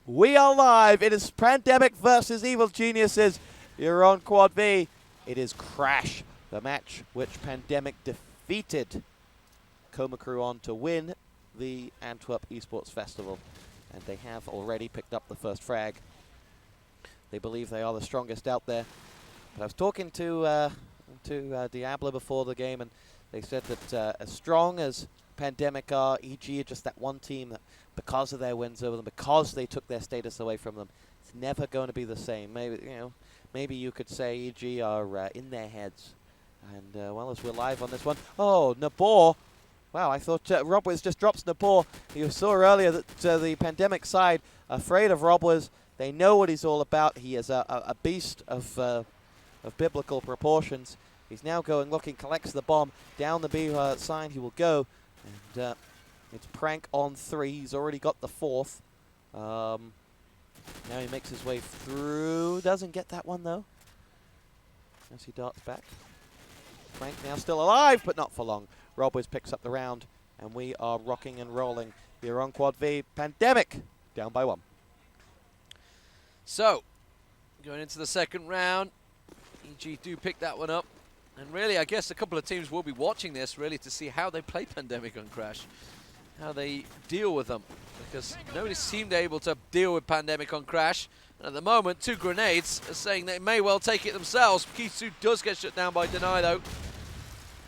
We are live. It is Pandemic versus Evil Geniuses. You're on Quad V. It is Crash, the match which Pandemic defeated Coma Crew on to win the Antwerp Esports Festival. And they have already picked up the first frag. They believe they are the strongest out there. But I was talking to Diablo before the game, and they said that as strong as Pandemic are, EG are just that one team that, because of their wins over them, because they took their status away from them, it's never going to be the same. Maybe you could say EG are in their heads. And well, as we're live on this one, oh, Nabor. Wow, I thought Robwiz just drops Nabor. You saw earlier that the Pandemic side afraid of Robwiz. They know what he's all about. He is a beast of biblical proportions. He's now going, looking, collects the bomb down the B side. He will go, and it's Prank on 3. He's already got the 4th. Now he makes his way through. Doesn't get that one though. As he darts back. Prank now still alive, but not for long. Robwiz picks up the round, and we are rocking and rolling. Here on Quad V, Pandemic down by 1. So, going into the second round, EG do pick that one up. And really, I guess a couple of teams will be watching this, really, to see how they play Pandemic on Crash. How they deal with them. Because nobody seemed able to deal with Pandemic on Crash. And at the moment, 2 grenades are saying they may well take it themselves. Keith does get shut down by Deny, though.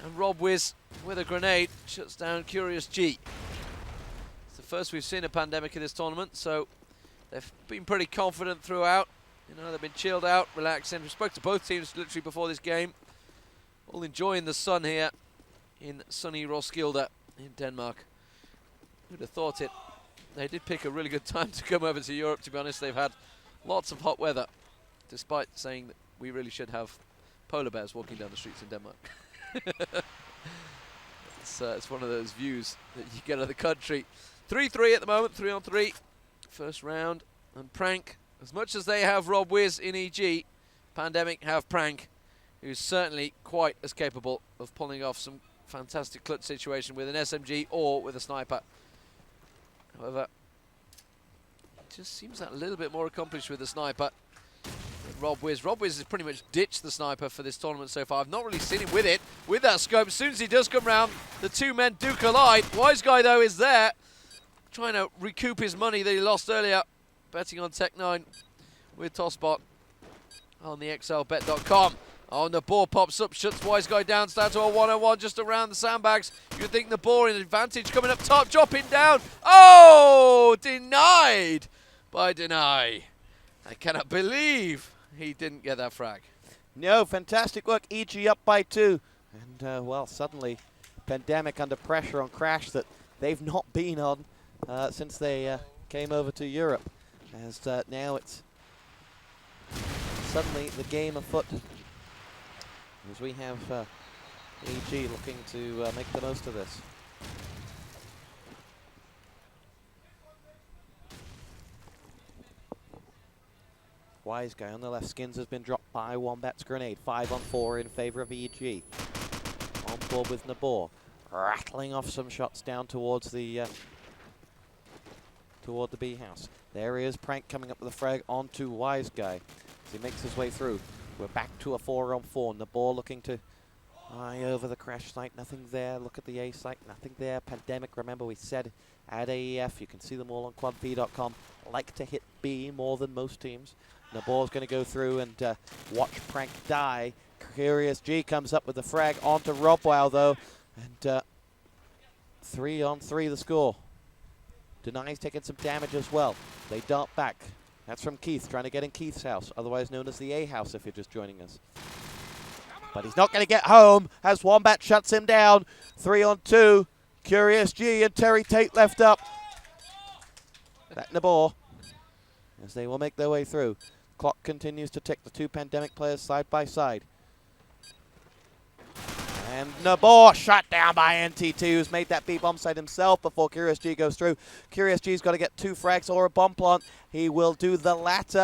And Robwiz, with a grenade, shuts down Curious G. It's the first we've seen a Pandemic in this tournament, so they've been pretty confident throughout. You know, they've been chilled out, relaxing. We spoke to both teams literally before this game. All enjoying the sun here in sunny Roskilde in Denmark. Who'd have thought it? They did pick a really good time to come over to Europe, to be honest. They've had lots of hot weather, despite saying that we really should have polar bears walking down the streets in Denmark. It's one of those views that you get of the country. 3-3 at the moment, 3 on 3. First round, and Prank, as much as they have Robwiz in EG, Pandemic have Prank, who's certainly quite as capable of pulling off some fantastic clutch situation with an SMG or with a sniper. However, it just seems that a little bit more accomplished with the sniper than Robwiz. Robwiz has pretty much ditched the sniper for this tournament so far. I've not really seen him with it, with that scope. As soon as he does come round, the 2 men do collide. Wise Guy, though, is there, trying to recoup his money that he lost earlier, betting on TEX08 with Tosbot on the xlbet.com. Oh, and the ball pops up, shuts Wise Guy down, stands to a 1-on-1 just around the sandbags. You'd think the ball in advantage coming up top, dropping down. Oh, denied by Deny. I cannot believe he didn't get that frag. No, fantastic work. EG up by 2. And, well, suddenly, Pandemic under pressure on Crash that they've not been on since they came over to Europe. As now it's suddenly the game afoot. As we have EG looking to make the most of this. Wise Guy on the left. Skins has been dropped by Wombat's grenade. 5 on 4 in favor of EG. On board with Nabor. Rattling off some shots down towards the toward the B house. There he is, Prank coming up with a frag onto Wise Guy as he makes his way through. We're back to a 4 on 4. Nabor looking to eye over the Crash site. Nothing there. Look at the A site. Nothing there. Pandemic, remember we said at AEF. You can see them all on quadv.com. Like to hit B more than most teams. Nabor's going to go through and watch Prank die. Curious G comes up with the frag onto Robwow though. And 3 on 3 the score. Deny's taking some damage as well. They dart back. That's from Keith, trying to get in Keith's house, otherwise known as the A house if you're just joining us. But he's not going to get home as Wombat shuts him down. 3 on 2. Curious G and Terry Tate left up. That Nabor, as they will make their way through. Clock continues to tick, the 2 Pandemic players side by side. And Nabor shot down by NT2, who's made that B bomb site himself before Curious G goes through. Curious G's got to get 2 frags or a bomb plant. He will do the latter.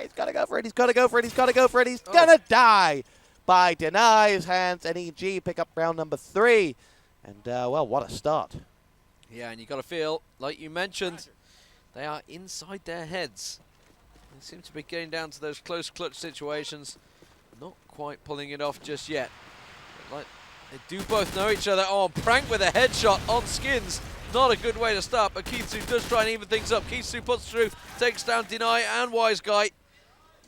He's got to go for it, he's got to go for it, he's got to go for it. He's going to die by Deny's hands. And EG pick up round number 3. And, well, what a start. Yeah, and you got to feel, like you mentioned, They are inside their heads. They seem to be getting down to those close clutch situations. Not quite pulling it off just yet. But like, they do both know each other. Oh, Prank with a headshot on Skins. Not a good way to start, but Keithsu does try and even things up. Keithsu puts through, takes down Deny and Wise Guy,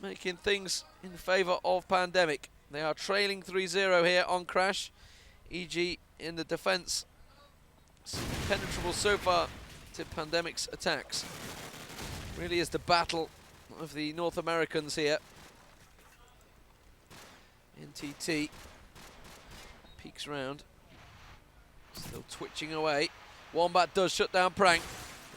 making things in favour of Pandemic. They are trailing 3-0 here on Crash. EG in the defence. Penetrable so far to Pandemic's attacks. Really is the battle of the North Americans here. NTT peeks round. Still twitching away. Wombat does shut down Prank.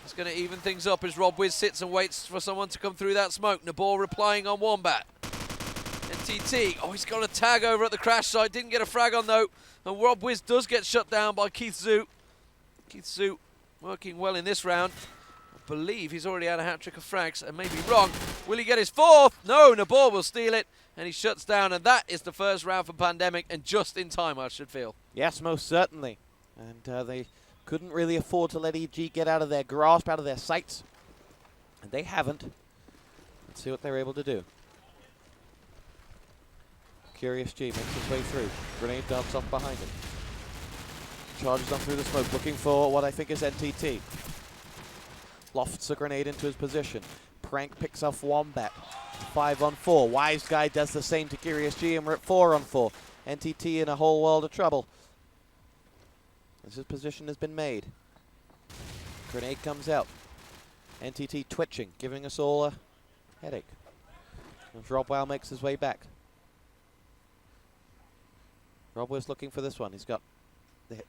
It's going to even things up as Rob Wiz sits and waits for someone to come through that smoke. Nabor replying on Wombat. NTT, oh, he's got a tag over at the Crash site. Didn't get a frag on though. And Rob Wiz does get shut down by Keithsu. Keithsu working well in this round. I believe he's already had a hat-trick of frags. I may be wrong. Will he get his fourth? No, Nabor will steal it. And he shuts down. And that is the first round for Pandemic. And just in time, I should feel. Yes, most certainly. And they couldn't really afford to let EG get out of their grasp, out of their sights. And they haven't. Let's see what they're able to do. Curious G makes his way through. Grenade darts off behind him. Charges on through the smoke, looking for what I think is NTT. Lofts a grenade into his position. Prank picks off Wombat. 5 on 4. Wise Guy does the same to Curious G, and we're at 4 on 4. NTT in a whole world of trouble. As his position has been made. Grenade comes out. NTT twitching, giving us all a headache. As Rob Wow makes his way back. Rob was looking for this one. He's got.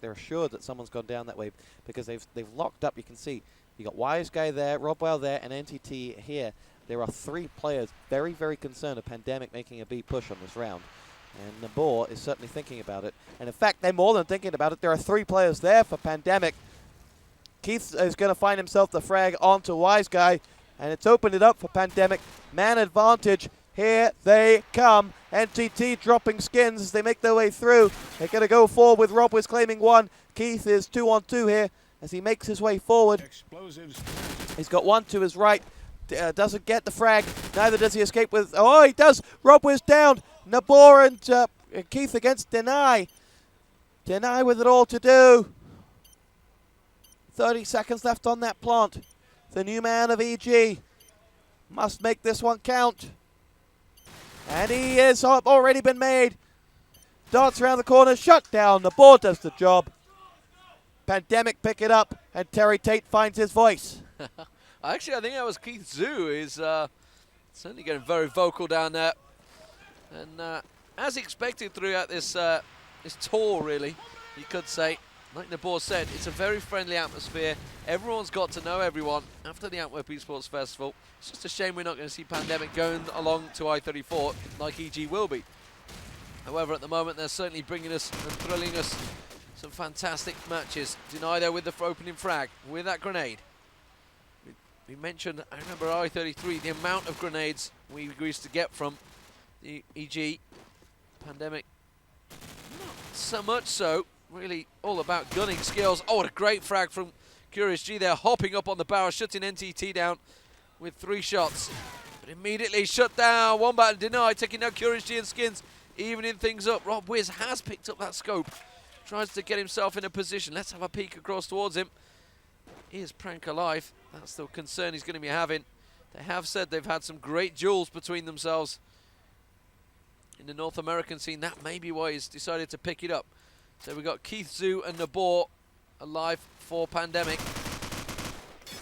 They're assured that someone's gone down that way because they've locked up. You can see you got Wise Guy there, Rob Wow there, and NTT here. There are 3 players very, very concerned of Pandemic making a B push on this round. And Nabor is certainly thinking about it. And in fact, they're more than thinking about it. There are 3 players there for Pandemic. Keith is going to find himself the frag onto Wise Guy. And it's opened it up for Pandemic. Man advantage. Here they come. NTT dropping Skins as they make their way through. They're going to go forward with Rob Wiz claiming 1. Keith is 2 on 2 here as he makes his way forward. Explosives. He's got 1 to his right. Doesn't get the frag. Neither does he escape with... Oh, he does. Rob Wiz down. Nabor and Keith against Deny. Deny with it all to do. 30 seconds left on that plant. The new man of EG must make this one count. And he is already been made. Darts around the corner, shut down. Nabor does the job. Pandemic pick it up, and Terry Tate finds his voice. Actually, I think that was Keith Zhu. He's certainly getting very vocal down there. And as expected throughout this this tour, really, you could say, like Nabor said, it's a very friendly atmosphere. Everyone's got to know everyone after the Antwerp Esports Festival. It's just a shame we're not going to see Pandemic going along to I-34 like EG will be. However, at the moment, they're certainly bringing us and thrilling us some fantastic matches. Deny there with the opening frag, with that grenade. We mentioned, I remember I-33, the amount of grenades we used to get from the EG. Pandemic, not so much so. Really all about gunning skills. Oh, what a great frag from Curious G there, hopping up on the barrel, shutting NTT down with 3 shots. But immediately shut down. Wombat and Deny, taking down Curious G and Skins, evening things up. Rob Wiz has picked up that scope. Tries to get himself in a position. Let's have a peek across towards him. Is Prank alive? That's the concern he's going to be having. They have said they've had some great duels between themselves in the North American scene. That may be why he's decided to pick it up. So we've got Keith Zhu and Nabor alive for Pandemic.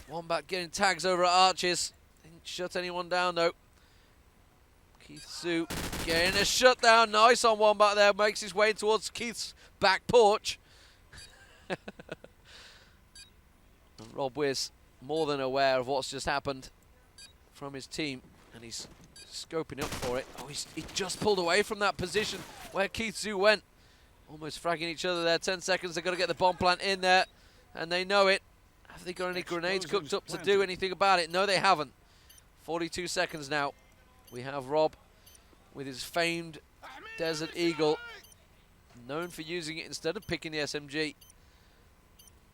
Wombat getting tags over at Arches. Didn't shut anyone down though. Keith Zhu getting a shutdown. Nice on Wombat there. Makes his way towards Keith's back porch. And Rob Wiz more than aware of what's just happened from his team. And he's scoping up for it. Oh, he just pulled away from that position where Keith Zhu went. Almost fragging each other there. 10 seconds. They've got to get the bomb plant in there. And they know it. Have they got any grenades cooked up to do anything about it? No, they haven't. 42 seconds now. We have Rob with his famed Desert Eagle. Known for using it instead of picking the SMG.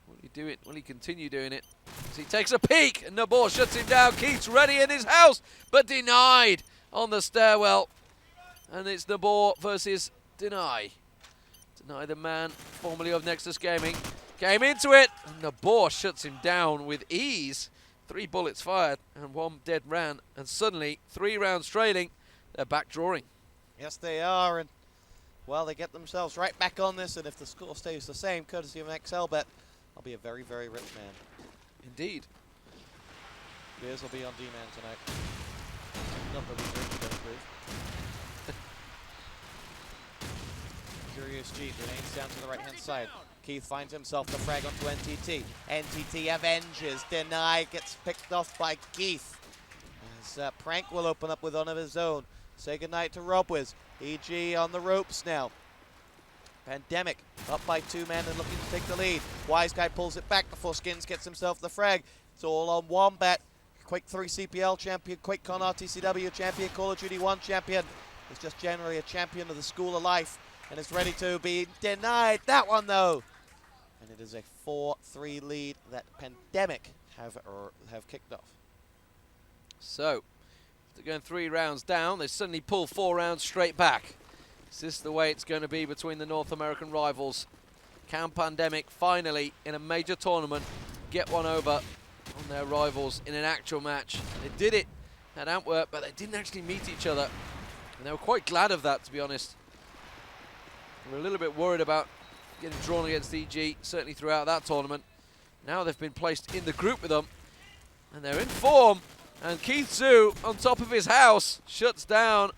What he do it? Will he continue doing it? As he takes a peek, and Nabor shuts him down. Keith's ready in his house, but denied on the stairwell. And it's Nabor versus Deny. Deny, the man formerly of Nexus Gaming, came into it, and Nabor shuts him down with ease. 3 bullets fired and 1 dead round, and suddenly 3 rounds trailing, they're back drawing. Yes, they are, and well, they get themselves right back on this, and if the score stays the same, courtesy of an XL bet, I'll be a very, very rich man. Indeed. Beers will be on D-Man tonight. Not that we drink, we don't improve. Curious G remains down to the right-hand side. Keith finds himself the frag onto NTT. NTT avenges. Deny gets picked off by Keith. As Prank will open up with one of his own. Say goodnight to Robwiz. EG on the ropes now. Pandemic up by 2 men and looking to take the lead. Wise Guy pulls it back before Skins gets himself the frag. It's all on Wombat. Quake 3 CPL champion, QuakeCon RTCW champion, Call of Duty 1 champion. Is just generally a champion of the School of Life and is ready to be denied. That one though. And it is a 4-3 lead that Pandemic have kicked off. So, they're going 3 rounds down. They suddenly pull 4 rounds straight back. Is this the way it's going to be between the North American rivals? Can Pandemic finally, in a major tournament, get one over on their rivals in an actual match? They did it at Antwerp, but they didn't actually meet each other. And they were quite glad of that, to be honest. They were a little bit worried about getting drawn against EG, certainly throughout that tournament. Now they've been placed in the group with them, and they're in form. And Keith Zhu, on top of his house, shuts down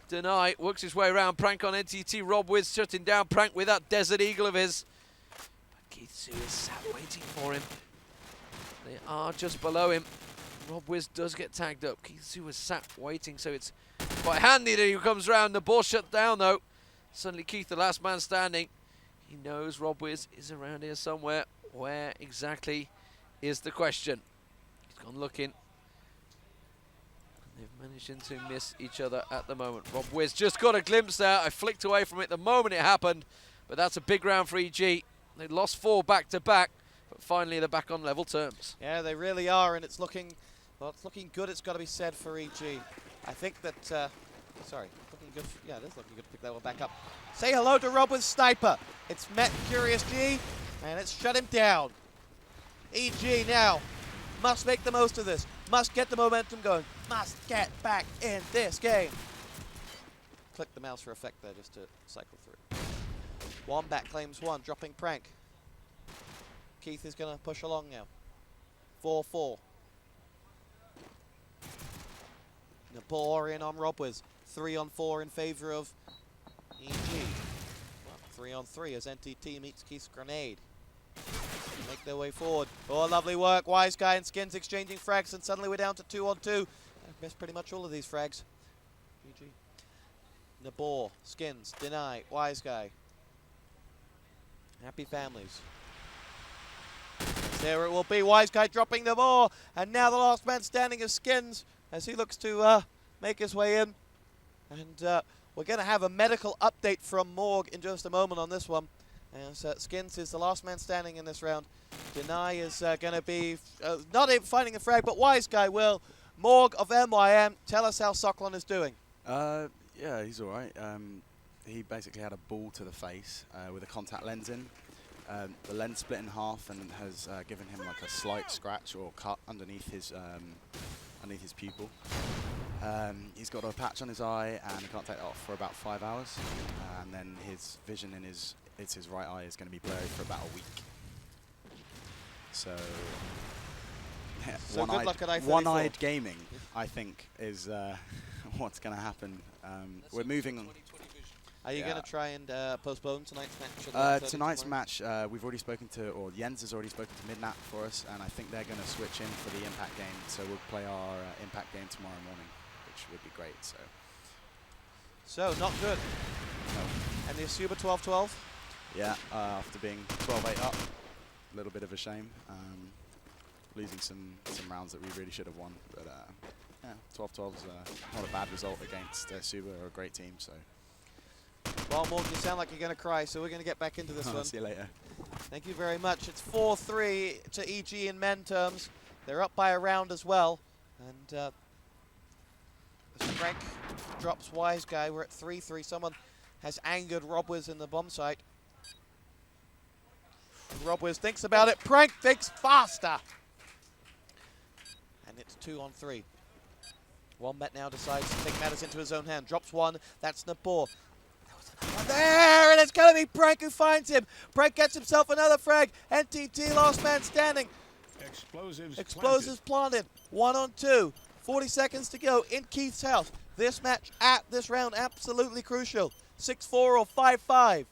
Deny, works his way around Prank on NTT. Robwiz shutting down Prank with that Desert Eagle of his. But Keith Zhu is sat waiting for him. They are just below him. Robwiz does get tagged up. Keith Zhu was sat waiting, so it's quite handy that he comes round. The ball shut down, though. Suddenly Keith, the last man standing. He knows Robwiz is around here somewhere. Where exactly is the question? He's gone looking. They've managed to miss each other at the moment. Robwiz just got a glimpse there. I flicked away from it the moment it happened, but that's a big round for EG. They lost 4 back-to-back, but finally they're back on level terms. Yeah, they really are, and it's looking, well, it's looking good. It's got to be said for EG. I think that, sorry, looking good. Yeah, it is looking good to pick that one back up. Say hello to Robwiz Sniper. It's met Curious G, and it's shut him down. EG now must make the most of this. Must get the momentum going. Must get back in this game. Click the mouse for effect there just to cycle through. Wombat claims 1, dropping Prank. Keith is going to push along now. 4-4. Nabor in on Robwiz. 3-on-4 in favor of EG. Well, 3-on-3 as NTT meets Keith's grenade. Make their way forward. Oh, lovely work. Wise Guy and Skins exchanging frags, and suddenly we're down to 2-on-2. I've missed pretty much all of these frags. GG. Nabor, Skins, Deny, Wise Guy. Happy families. There it will be. Wise Guy dropping the ball, and now the last man standing is Skins as he looks to make his way in. And we're going to have a medical update from Morg in just a moment on this one. As Skins is the last man standing in this round. Deny is going to be not even finding a frag, but Wise Guy will. Morg of MYM, tell us how Socklon is doing. Yeah, he's all right. He basically had a ball to the face with a contact lens in. The lens split in half and has given him like a slight scratch or cut underneath his pupil. He's got a patch on his eye and he can't take that off for about 5 hours. And then his vision in his right eye is going to be blurry for about a week. So, So good luck at I-34. one-eyed gaming, I think, is what's going to happen. We're moving on. Are you going to try and postpone tonight's match? Tonight's match, we've already spoken to, or Jens has already spoken to Midnap for us, and I think they're going to switch in for the Impact game. So we'll play our Impact game tomorrow morning, which would be great. So not good. No. And the Asuba 12-12? Yeah, after being 12-8 up, a little bit of a shame. Losing some rounds that we really should have won, but yeah, 12-12 is not a bad result against Suba, or a great team. So. Well, Morgan, you sound like you're going to cry, so we're going to get back into this one. See you later. Thank you very much. It's 4-3 to EG in men terms. They're up by a round as well. And as Frank drops Wise Guy, we're at 3-3. Someone has angered Robwiz in the bomb site. Robwiz thinks about it. Prank thinks faster. And it's 2-on-3. Wombat now decides to take matters into his own hand. Drops one. That's Nabor. There, and it's going to be Prank who finds him. Prank gets himself another frag. NTT, last man standing. Explosives planted. 1-on-2. 40 seconds to go in Keith's house. This match at this round, absolutely crucial. 6-4 or 5-5.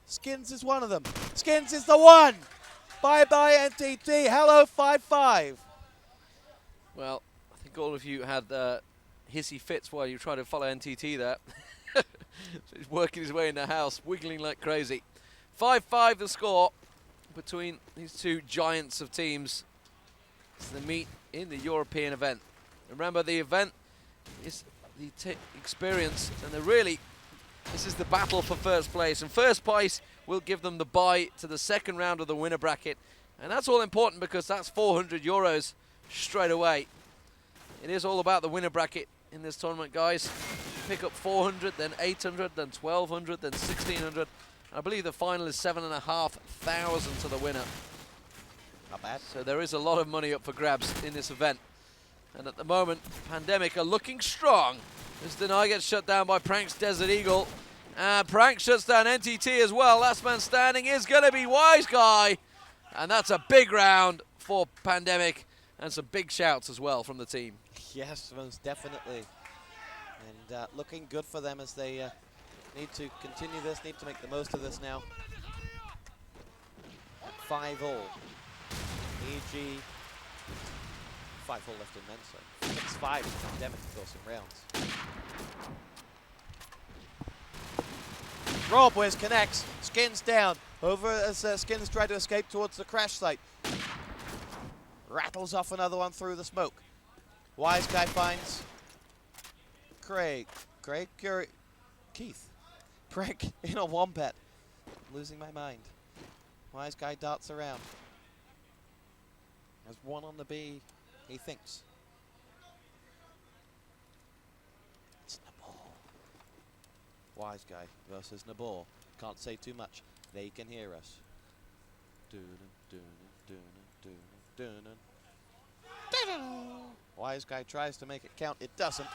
Skins is one of them. Skins is the one. Bye-bye, NTT. Hello, 5-5. Well, I think all of you had hissy fits while you tried to follow NTT there. So he's working his way in the house, wiggling like crazy. 5-5 the score between these two giants of teams. It's the meet in the European event. Remember, the event is the experience, and this is the battle for first place. And first place will give them the bye to the second round of the winner bracket. And that's all important because that's 400 euros straight away. It is all about the winner bracket in this tournament, guys. Pick up 400, then 800, then 1200, then 1600. I believe the final is 7,500 to the winner. Not bad. So there is a lot of money up for grabs in this event. And at the moment, Pandemic are looking strong. As Deny gets shut down by Prank's Desert Eagle. And Prank shuts down NTT as well. Last man standing is going to be Wise Guy. And that's a big round for Pandemic. And some big shouts as well from the team. Yes, most definitely. And looking good for them as they need to continue this, need to make the most of this now. 5-all. EG. 5-all left in men, so 6-5 for Pandemic, of course, in rounds. Robwiz connects. Skins down. Over as Skins try to escape towards the crash site. Rattles off another one through the smoke. Wise Guy finds Craig. Keith. Prank in a wombat. Losing my mind. Wise Guy darts around. Has one on the B, he thinks. It's Nabor. Wise Guy versus Nabor. Can't say too much. They can hear us. Wise Guy tries to make it count. It doesn't.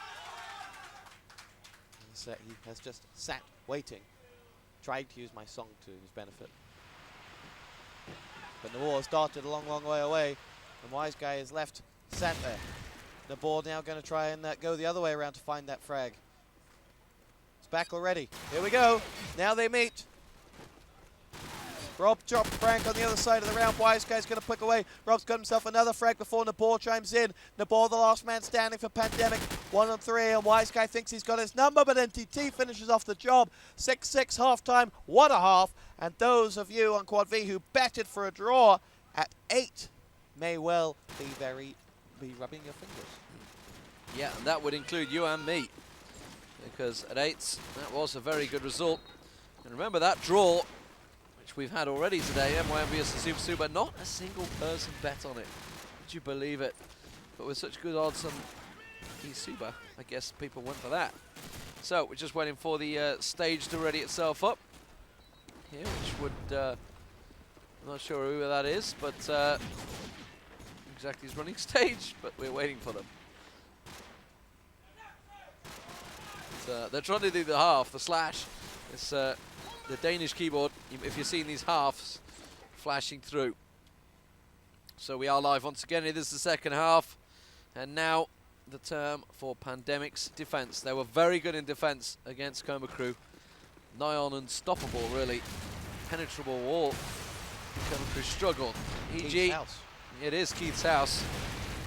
He has just sat waiting. Tried to use my song to his benefit. But Nabor has darted a long, long way away. And Wise Guy is left sat there. Nabor now going to try and go the other way around to find that frag. It's back already. Here we go. Now they meet. Rob dropped Frank on the other side of the round. Wise Guy's going to pick away. Rob's got himself another frag before Nabor chimes in. Nabor, the last man standing for Pandemic. 1-on-3, and Wise Guy thinks he's got his number, but NTT finishes off the job. 6-6 halftime, 1.5. And those of you on Quad V who betted for a draw at 8 may well be rubbing your fingers. Yeah, and that would include you and me. Because at 8s, that was a very good result. And remember that draw, which we've had already today, MYM vs Super Super, not a single person bet on it. Would you believe it? But with such good odds on Super, I guess people went for that. So we're just waiting for the stage to ready itself up here, which would, I'm not sure who that is, but exactly his running stage, but we're waiting for them. They're trying to do the half, the slash. It's the Danish keyboard, if you're seeing these halves flashing through. So we are live once again. It is the second half. And now the term for Pandemic's defense. They were very good in defense against Coma Crew. Nigh on unstoppable, really. Penetrable wall. Coma Crew struggled. EG, house. It is Keith's house.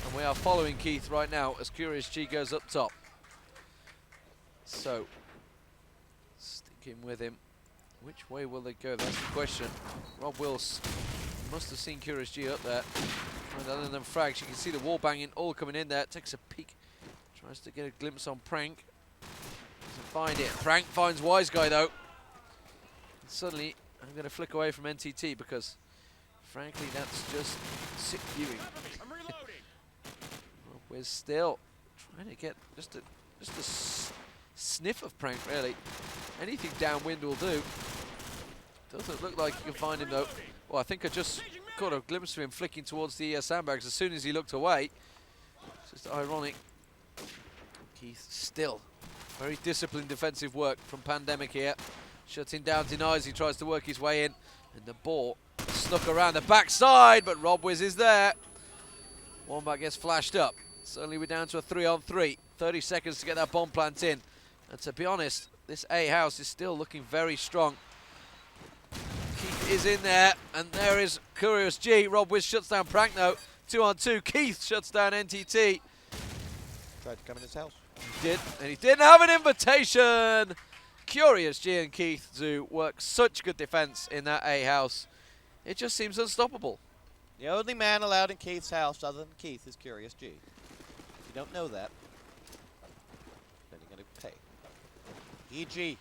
And we are following Keith right now as Curious G goes up top. So, sticking with him. Which way will they go? That's the question. Rob Wills must have seen Curious G up there. And other than frags, you can see the wall banging all coming in there. Takes a peek. Tries to get a glimpse on Prank. Doesn't find it. Prank finds Wise Guy though. suddenly, I'm going to flick away from NTT because, frankly, that's just sick viewing. We're still trying to get just a sniff of Prank, really. Anything downwind will do. Doesn't look like you can find him, though. Well, I think I just caught a glimpse of him flicking towards the sandbags as soon as he looked away. It's just ironic. Keith still very disciplined defensive work from Pandemic here. Shutting down, denies, he tries to work his way in. And the ball snuck around the backside, but Rob Wiz is there. Wombat gets flashed up. Suddenly we're down to a 3-on-3. 30 seconds to get that bomb plant in. And to be honest, this A house is still looking very strong. Keith is in there, and there is Curious G. Rob Wiz shuts down Prank though. 2-on-2. Keith shuts down NTT. Tried to come in his house. He did, and he didn't have an invitation. Curious G and Keith do work such good defense in that A house. It just seems unstoppable. The only man allowed in Keith's house other than Keith is Curious G. If you don't know that, then you're going to pay. EG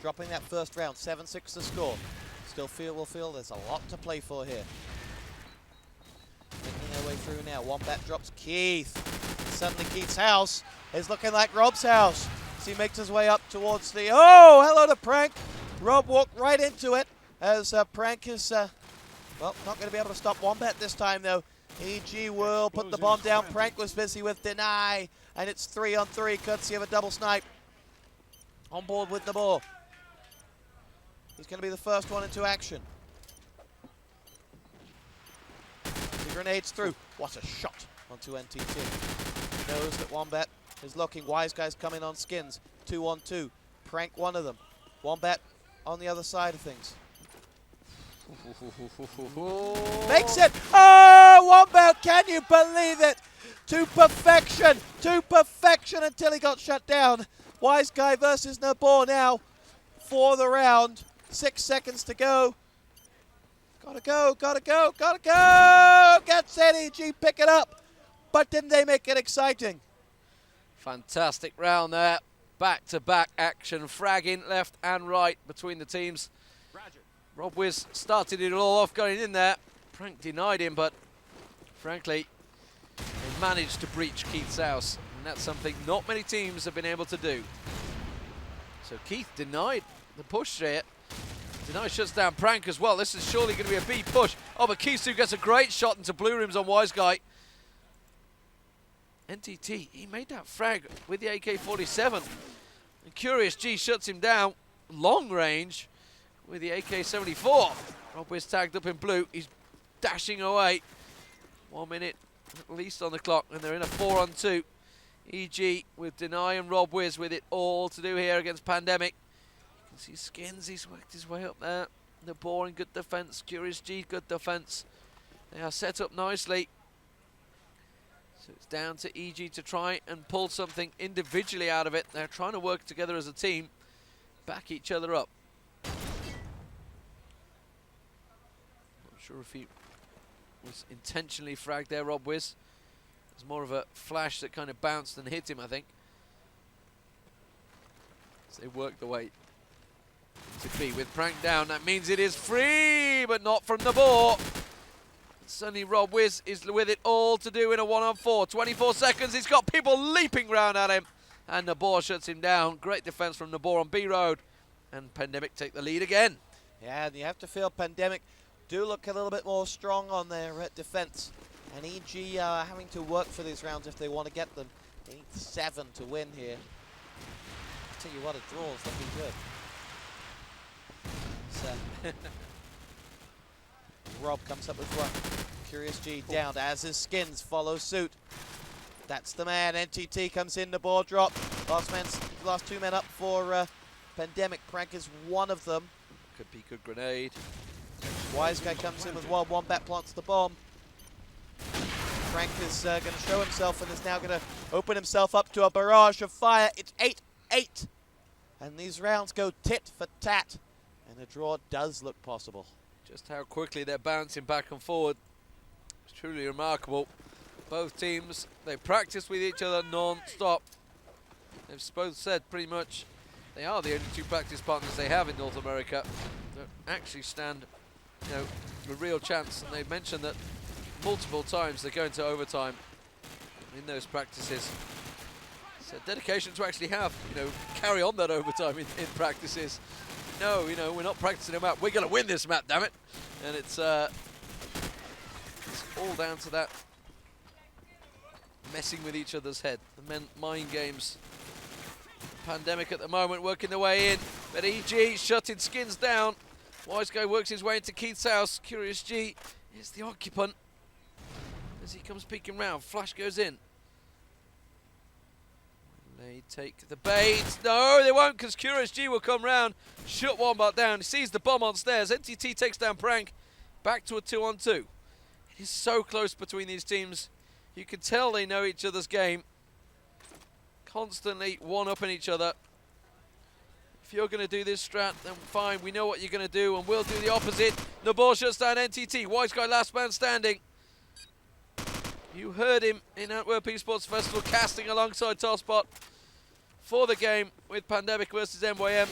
dropping that first round, 7-6 to score. Still will feel there's a lot to play for here. Making their way through now. Wombat drops Keith. Suddenly Keith's house is looking like Rob's house as he makes his way up towards the... Oh, hello to Prank. Rob walked right into it as Prank is... well, not going to be able to stop Wombat this time, though. EG will put the bomb down. Prank was busy with deny, and it's 3-on-3, courtesy of a double snipe. On board with the ball. He's going to be the first one into action. The grenades through. What a shot onto NTT. He knows that Wombat is looking. Wise Guy's coming on skins. 2-on-2. Prank one of them. Wombat on the other side of things. Makes it! Oh, Wombat, can you believe it? To perfection until he got shut down. Wise Guy versus Nabor now for the round. 6 seconds to go. Gotta go. Gets it, EG, pick it up. But didn't they make it exciting? Fantastic round there. Back-to-back action, fragging left and right between the teams. Roger. Rob Wiz started it all off going in there. Prank denied him, but frankly, they managed to breach Keith's house. And that's something not many teams have been able to do. So Keith denied the push there. Deny shuts down Prank as well. This is surely going to be a B push. Oh, but Keith gets a great shot into blue rims on Wise Guy. NTT, he made that frag with the AK-47. And Curious G shuts him down long range with the AK-74. Rob Wiz tagged up in blue. He's dashing away. 1 minute at least on the clock, and they're in a 4-on-2. EG with Deny and Rob Wiz with it all to do here against Pandemic. You can see Skins, he's worked his way up there. The boring good defense. Curious G, good defense. They are set up nicely. So it's down to EG to try and pull something individually out of it. They're trying to work together as a team, back each other up. Not sure if he was intentionally fragged there, Rob Wiz. It was more of a flash that kind of bounced and hit him, I think. So they worked the way to be with Prank down. That means it is free, but not from the ball. Suddenly Rob Wiz is with it all to do in a 1-on-4. 24 seconds, he's got people leaping round at him. And Nabor shuts him down. Great defense from Nabor on B Road. And Pandemic take the lead again. Yeah, and you have to feel Pandemic do look a little bit more strong on their defense. And EG having to work for these rounds if they want to get them. They need 7 to win here. I'll tell you what, a draw is looking good. So Rob comes up with one. Curious G down, as his Skins follow suit. That's the man. NTT comes in, the ball drop. Last 2 men up for Pandemic. Prank is one of them. Could be good grenade. Wise Guy comes in with one. Wombat plants the bomb. Prank is going to show himself and is now going to open himself up to a barrage of fire. It's 8-8. And these rounds go tit for tat. And a draw does look possible. Just how quickly they're bouncing back and forward. It's truly remarkable. Both teams, they practice with each other non-stop. They've both said pretty much They are the only two practice partners they have in North America that actually stand, you know, a real chance. And they've mentioned that multiple times they're going to overtime in those practices. So dedication to actually have, you know, carry on that overtime in practices. No, you know, we're not practicing a map. We're going to win this map, damn it. And it's all down to that messing with each other's head. The mind games. Pandemic at the moment working their way in. But EG shutting Skins down. Wise Guy works his way into Keith's house. Curious G is the occupant. As he comes peeking round, Flash goes in. They take the bait. No, they won't, because Curious G will come round. Shut Wombat down. He sees the bomb on stairs. NTT takes down Prank. Back to a 2-on-2. It is so close between these teams. You can tell they know each other's game. Constantly one-upping each other. If you're going to do this strat, then fine. We know what you're going to do, and we'll do the opposite. The ball shuts down NTT. Wise Guy last man standing. You heard him in Antwerp Esports Festival casting alongside Tosspot for the game with Pandemic versus MYM.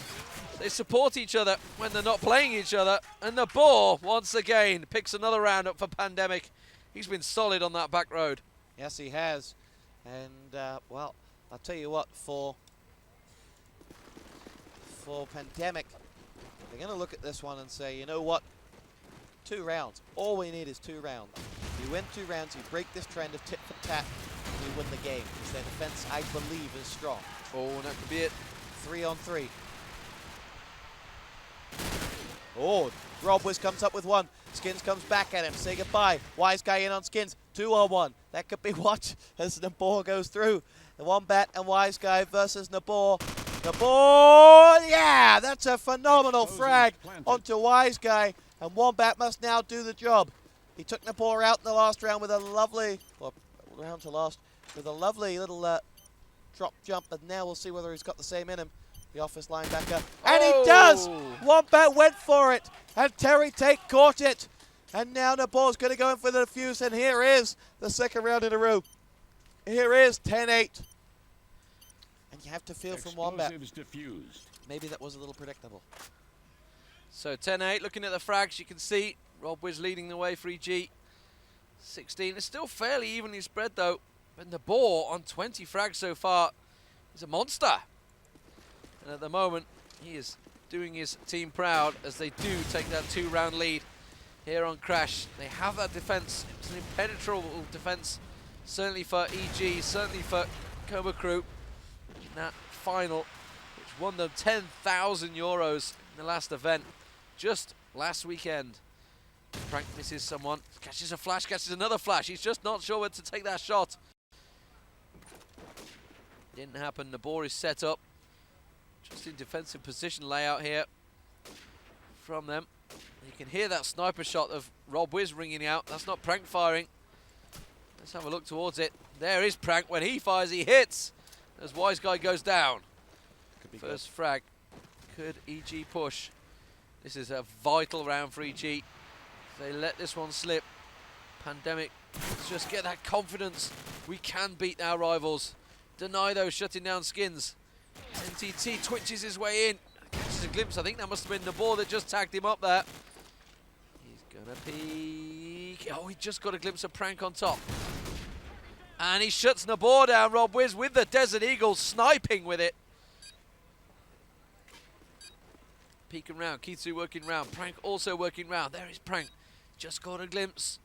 They support each other when they're not playing each other. And the ball, once again, picks another round up for Pandemic. He's been solid on that back road. Yes, he has. And, well, I'll tell you what, for Pandemic, they're going to look at this one and say, you know what? 2 rounds. All we need is 2 rounds. You win 2 rounds, you break this trend of tit for tat, and you win the game. Because their defense, I believe, is strong. Oh, that could be it. 3-on-3. Oh, Robwiz comes up with 1. Skins comes back at him. Say goodbye. Wise Guy in on Skins. 2-on-1. That could be what as Nabor goes through. The Wombat and Wise Guy versus Nabor. Nabor, yeah, that's a phenomenal frag onto Wise Guy. And Wombat must now do the job. He took Nabor out in the last round with a lovely, well, round to last, with a lovely little drop jump. And now we'll see whether he's got the same in him. The office linebacker. And he does! Wombat went for it. And Terry Tate caught it. And now Nabor's going to go in for the defuse. And here is the second round in a row. Here is 10-8. And you have to feel from Wombat. Maybe that was a little predictable. So 10-8, looking at the frags, you can see Robwiz leading the way for EG. 16, it's still fairly evenly spread though. And the ball on 20 frags so far is a monster. And at the moment, he is doing his team proud as they do take that 2-round lead here on Crash. They have that defense. It's an impenetrable defense, certainly for EG, certainly for Cobra Crew. In that final, which won them €10,000 in the last event, just last weekend. Frank misses someone, catches a flash, catches another flash. He's just not sure where to take that shot. Didn't happen. Nabor is set up. Just in defensive position layout here from them. You can hear that sniper shot of Robwiz ringing out. That's not Prank firing. Let's have a look towards it. There is Prank. When he fires, he hits. As Wise Guy goes down. Could be First frag. Could EG push? This is a vital round for EG. They let this one slip. Pandemic, let's just get that confidence. We can beat our rivals. Deny those shutting down Skins. NTT twitches his way in. Catches a glimpse. I think that must have been Nabor that just tagged him up there. He's gonna peek. Oh, he just got a glimpse of Prank on top. And he shuts Nabor down, Robwiz, with the Desert Eagle, sniping with it. Peeking round, Kitsu working round, Prank also working round. There is Prank. Just got a glimpse.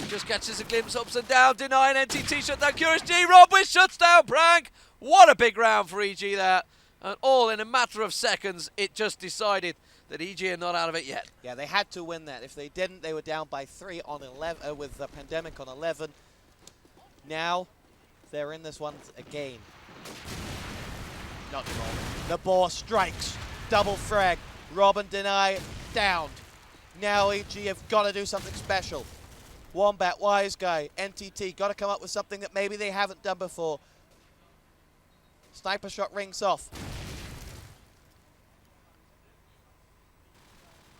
Just catches a glimpse, ups and down, denying NTT shut down Curious G. Robwiz shuts down Prank. What a big round for EG there. And all in a matter of seconds, it just decided that EG are not out of it yet. Yeah, they had to win that. If they didn't, they were down by 3 on 11 with the Pandemic on 11. Now, they're in this one again. Not wrong. Nabor strikes. Double frag. Robin deny downed. Now EG have got to do something special. Wombat, Wise Guy, NTT, got to come up with something that maybe they haven't done before. Sniper shot rings off.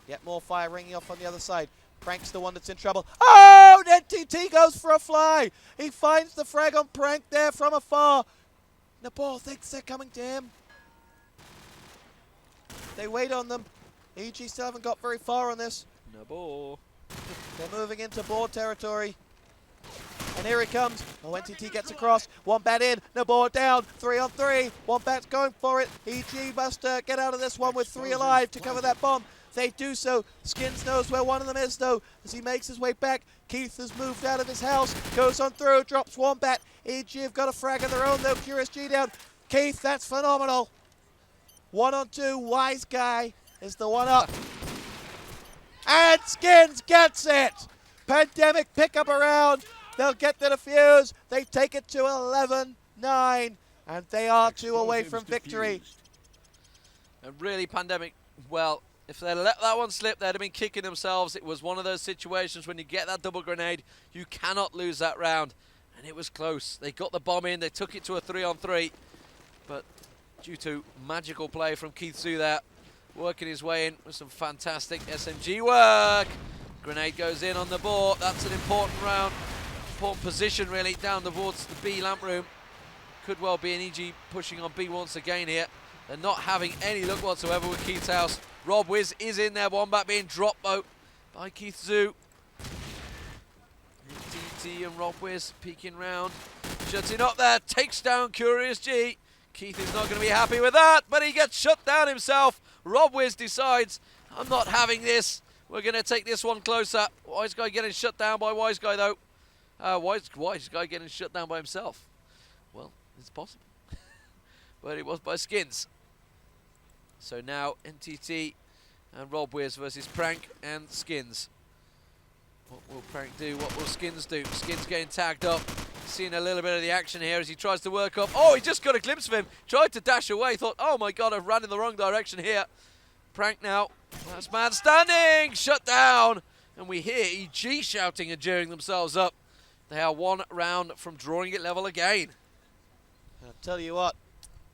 Yet more fire ringing off on the other side. Prank's the one that's in trouble. Oh, NTT goes for a fly. He finds the frag on Prank there from afar. Nabor thinks they're coming to him. They wait on them. EG still haven't got very far on this. No ball. They're moving into board territory. And here he comes. Oh, NTT gets across. Wombat in. No board down. 3 on 3. Wombat's going for it. EG must get out of this one with 3 alive to cover that bomb. They do so. Skins knows where one of them is, though, as he makes his way back. Keith has moved out of his house. Goes on through. Drops Wombat. EG have got a frag of their own, though. Curious G down. Keith, that's phenomenal. 1 on 2. Wise Guy is the one up. And Skins gets it. Pandemic pick up a round. They'll get the defuse. They take it to 11-9. And they are 2 away from victory. And really, Pandemic, well, if they let that one slip, they'd have been kicking themselves. It was one of those situations when you get that double grenade, you cannot lose that round. And it was close. They got the bomb in. They took it to a 3 on 3. But due to magical play from Keith Zhu there, working his way in with some fantastic SMG work. Grenade goes in on the board. That's an important round. Important position, really, down towards the B lamp room. Could well be an EG pushing on B once again here. They're not having any luck whatsoever with Keith's house. Rob Wiz is in there. Wombat being dropped by Keith Zhu. TT and Rob Wiz peeking round. Shuts up there. Takes down Curious G. Keith is not going to be happy with that, but he gets shut down himself. Rob Wiz decides, I'm not having this. We're going to take this one closer. Wise Guy getting shut down by Wise Guy, though. Wise Guy getting shut down by himself. Well, it's possible. But it was by Skins. So now NTT and Rob Wiz versus Prank and Skins. What will Prank do? What will Skins do? Skins getting tagged up. Seeing a little bit of the action here as he tries to work up. Oh, he just got a glimpse of him. Tried to dash away. Thought, oh my God, I've ran in the wrong direction here. Prank now. Last man standing. Shut down. And we hear EG shouting and jeering themselves up. They are 1 round from drawing it level again. I'll tell you what,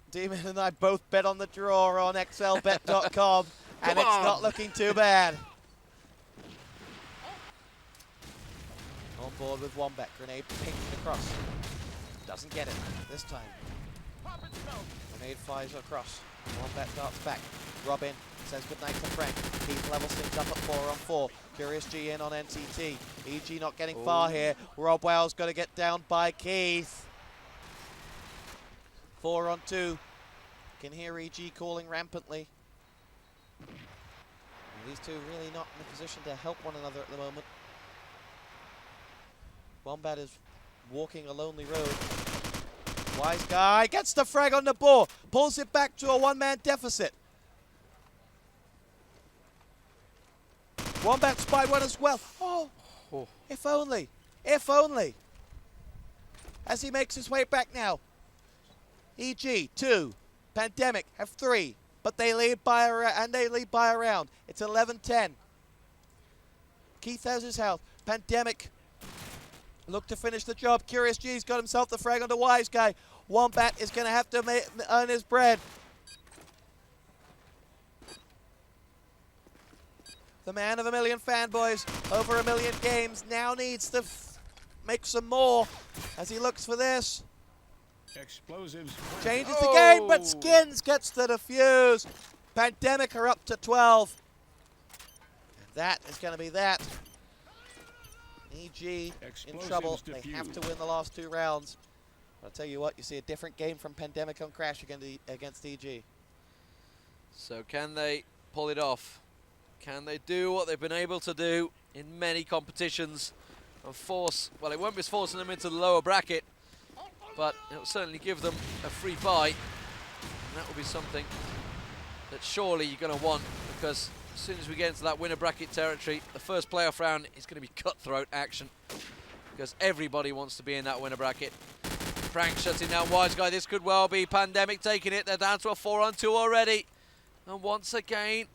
Demon and I both bet on the draw on xlbet.com, and it's not looking too bad. On board with Wombat, grenade pinged across. Doesn't get it this time. Grenade flies across. Wombat darts back. Robin says goodnight to Frank. Keith levels things up at 4 on 4. Curious G in on NTT. EG not getting far here. Rob Wow's got to get down by Keith. 4 on 2. Can hear EG calling rampantly. And these two really not in a position to help one another at the moment. Wombat is walking a lonely road. Wise Guy gets the frag on the ball. Pulls it back to a 1-man deficit. Wombat spied one as well. Oh, if only. If only. As he makes his way back now. EG, 2. Pandemic have 3. But they lead by a round. It's 11-10. Keith has his health. Pandemic look to finish the job. Curious G's got himself the frag on the Wise Guy. Wombat is going to have to earn his bread. The man of a million fanboys, over a million games, now needs to make some more as he looks for this. Explosives. Changes the game, but Skins gets the defuse. Pandemic are up to 12. And that is going to be that. EG in trouble. They have to win the last 2 rounds. I'll tell you what, you see a different game from Pandemic on Crash against EG. So can they pull it off? Can they do what they've been able to do in many competitions and force, well, it won't be forcing them into the lower bracket, but it'll certainly give them a free bye. And that will be something that surely you're going to want, because as soon as we get into that winner bracket territory, the first playoff round is going to be cutthroat action, because everybody wants to be in that winner bracket. Prank shutting down Wise Guy. This could well be Pandemic taking it. They're down to a 4 on 2 already. And once again,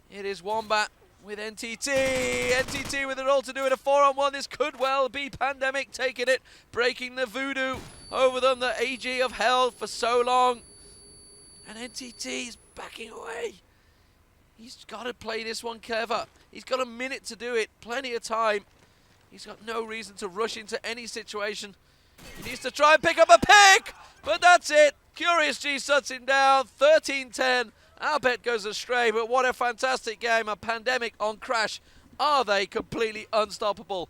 it is Wombat with NTT. NTT with it all to do it, a 4 on 1. This could well be Pandemic taking it, breaking the voodoo over them that AG have held for so long. And NTT is backing away. He's got to play this one clever. He's got a minute to do it, plenty of time. He's got no reason to rush into any situation. He needs to try and pick up a pick, but that's it. Curious G shuts him down, 13-10, Our bet goes astray, but what a fantastic game. A Pandemic on Crash. Are they completely unstoppable?